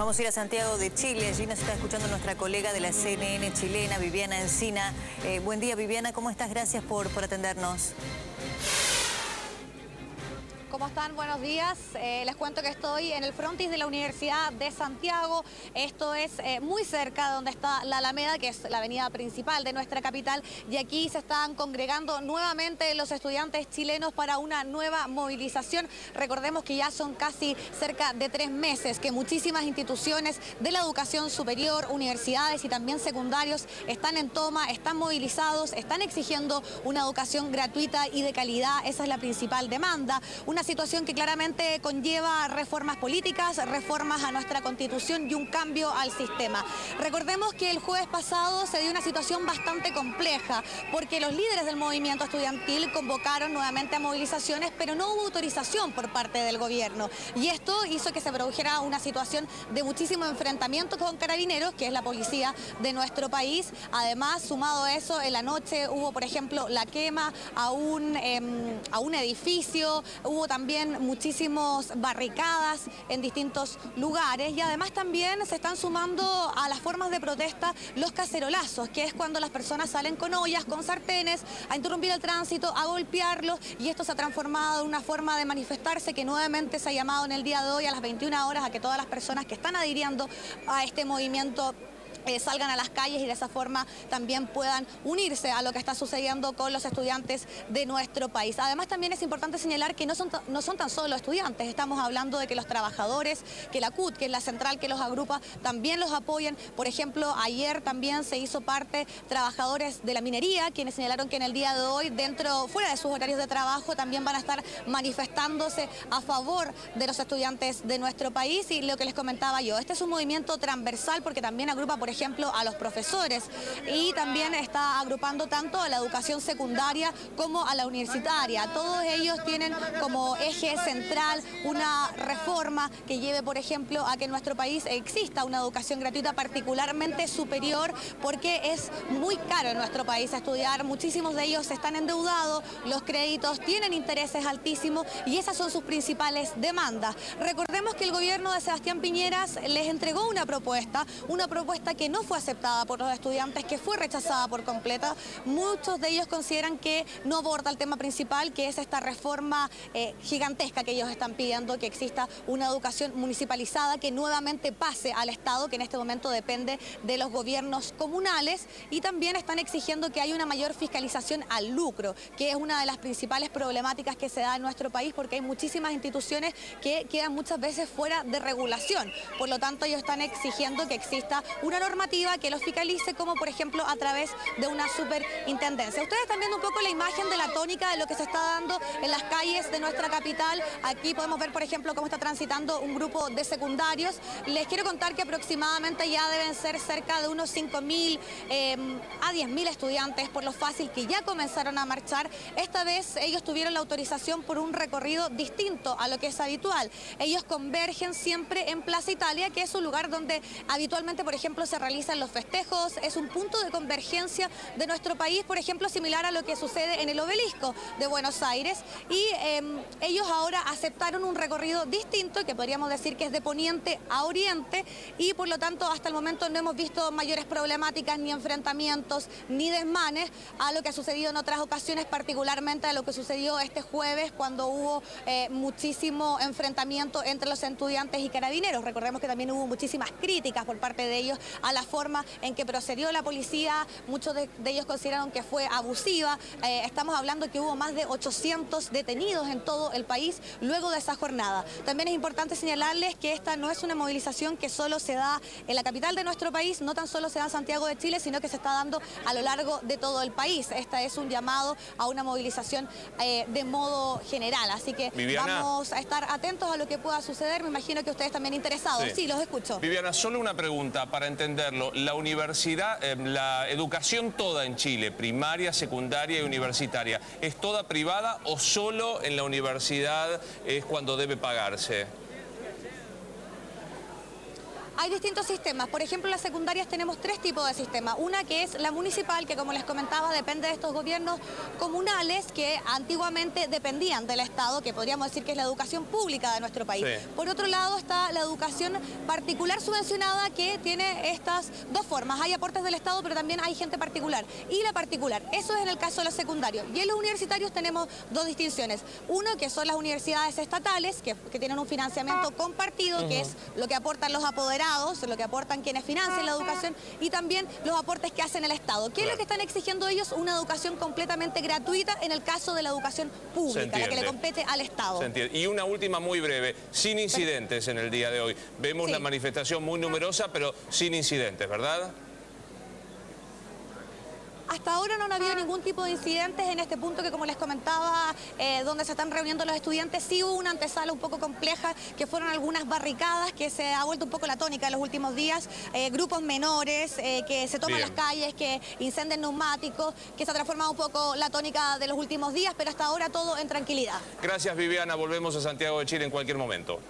Vamos a ir a Santiago de Chile. Allí nos está escuchando nuestra colega de la CNN chilena, Viviana Encina. Buen día, Viviana. ¿Cómo estás? Gracias por atendernos. ¿Cómo están? Buenos días. Les cuento que estoy en el frontis de la Universidad de Santiago. Esto es muy cerca de donde está la Alameda, que es la avenida principal de nuestra capital. Y aquí se están congregando nuevamente los estudiantes chilenos para una nueva movilización. Recordemos que ya son casi cerca de 3 meses que muchísimas instituciones de la educación superior, universidades y también secundarios están en toma, están movilizados, están exigiendo una educación gratuita y de calidad. Esa es la principal demanda. Una situación que claramente conlleva reformas políticas, reformas a nuestra Constitución y un cambio al sistema. Recordemos que el jueves pasado se dio una situación bastante compleja porque los líderes del movimiento estudiantil convocaron nuevamente a movilizaciones, pero no hubo autorización por parte del gobierno. Y esto hizo que se produjera una situación de muchísimo enfrentamiento con carabineros, que es la policía de nuestro país. Además, sumado a eso, en la noche hubo, por ejemplo, la quema a un edificio, hubo también muchísimas barricadas en distintos lugares y además también se están sumando a las formas de protesta los cacerolazos, que es cuando las personas salen con ollas, con sartenes, a interrumpir el tránsito, a golpearlos, y esto se ha transformado en una forma de manifestarse que nuevamente se ha llamado en el día de hoy a las 21 horas a que todas las personas que están adhiriendo a este movimiento salgan a las calles y de esa forma también puedan unirse a lo que está sucediendo con los estudiantes de nuestro país. Además, también es importante señalar que no son tan solo estudiantes, estamos hablando de que los trabajadores, que la CUT, que es la central que los agrupa, también los apoyan. Por ejemplo, ayer también se hizo parte trabajadores de la minería, quienes señalaron que en el día de hoy, fuera de sus horarios de trabajo, también van a estar manifestándose a favor de los estudiantes de nuestro país. Y lo que les comentaba yo, este es un movimiento transversal porque también agrupa, por ejemplo, a los profesores y también está agrupando tanto a la educación secundaria como a la universitaria. Todos ellos tienen como eje central una reforma que lleve, por ejemplo, a que en nuestro país exista una educación gratuita particularmente superior, porque es muy caro en nuestro país estudiar. Muchísimos de ellos están endeudados, los créditos tienen intereses altísimos y esas son sus principales demandas. Recordemos que el gobierno de Sebastián Piñera les entregó una propuesta que no fue aceptada por los estudiantes, que fue rechazada por completa. Muchos de ellos consideran que no aborda el tema principal, que es esta reforma gigantesca que ellos están pidiendo, que exista una educación municipalizada que nuevamente pase al Estado, que en este momento depende de los gobiernos comunales, y también están exigiendo que haya una mayor fiscalización al lucro, que es una de las principales problemáticas que se da en nuestro país, porque hay muchísimas instituciones que quedan muchas veces fuera de regulación. Por lo tanto, ellos están exigiendo que exista una normativa que los fiscalice, como por ejemplo a través de una superintendencia. Ustedes están viendo un poco la imagen de la tónica de lo que se está dando en las calles de nuestra capital. Aquí podemos ver, por ejemplo, cómo está transitando un grupo de secundarios. Les quiero contar que aproximadamente ya deben ser cerca de unos 5.000 a 10.000 estudiantes, por lo fácil que ya comenzaron a marchar. Esta vez ellos tuvieron la autorización por un recorrido distinto a lo que es habitual. Ellos convergen siempre en Plaza Italia, que es un lugar donde habitualmente, por ejemplo, se realizan los festejos, es un punto de convergencia de nuestro país, por ejemplo, similar a lo que sucede en el Obelisco de Buenos Aires, y ellos ahora aceptaron un recorrido distinto, que podríamos decir que es de poniente a oriente, y por lo tanto hasta el momento no hemos visto mayores problemáticas, ni enfrentamientos, ni desmanes a lo que ha sucedido en otras ocasiones, particularmente a lo que sucedió este jueves cuando hubo muchísimo enfrentamiento entre los estudiantes y carabineros. Recordemos que también hubo muchísimas críticas por parte de ellos a la forma en que procedió la policía. Muchos de ellos consideraron que fue abusiva. Estamos hablando que hubo más de 800 detenidos en todo el país luego de esa jornada. También es importante señalarles que esta no es una movilización que solo se da en la capital de nuestro país, no tan solo se da en Santiago de Chile, sino que se está dando a lo largo de todo el país. Esta es un llamado a una movilización de modo general, así que Viviana, vamos a estar atentos a lo que pueda suceder. Me imagino que ustedes también interesados. Sí, los escucho. Viviana, solo una pregunta para entenderlo. La universidad, la educación toda en Chile, primaria, secundaria y universitaria, ¿es toda privada o solo en la universidad es cuando debe pagarse? Hay distintos sistemas. Por ejemplo, en las secundarias tenemos 3 tipos de sistemas. Una que es la municipal, que como les comentaba, depende de estos gobiernos comunales que antiguamente dependían del Estado, que podríamos decir que es la educación pública de nuestro país. Sí. Por otro lado está la educación particular subvencionada, que tiene estas 2 formas. Hay aportes del Estado, pero también hay gente particular. Y la particular, eso es en el caso de los secundarios. Y en los universitarios tenemos 2 distinciones. Uno, que son las universidades estatales, que tienen un financiamiento compartido, que es lo que aportan los apoderados, lo que aportan quienes financian la educación, y también los aportes que hacen el Estado. ¿Qué es lo que están exigiendo ellos? Una educación completamente gratuita en el caso de la educación pública, la que le compete al Estado. Se entiende. Y una última muy breve, sin incidentes en el día de hoy. Vemos Sí. la manifestación muy numerosa, pero sin incidentes, ¿verdad? Hasta ahora no ha habido ningún tipo de incidentes en este punto que, como les comentaba, donde se están reuniendo los estudiantes. Sí hubo una antesala un poco compleja, que fueron algunas barricadas, que se ha vuelto un poco la tónica en los últimos días. Grupos menores que se toman las calles, que incendian neumáticos, que se ha transformado un poco la tónica de los últimos días, pero hasta ahora todo en tranquilidad. Gracias, Viviana. Volvemos a Santiago de Chile en cualquier momento.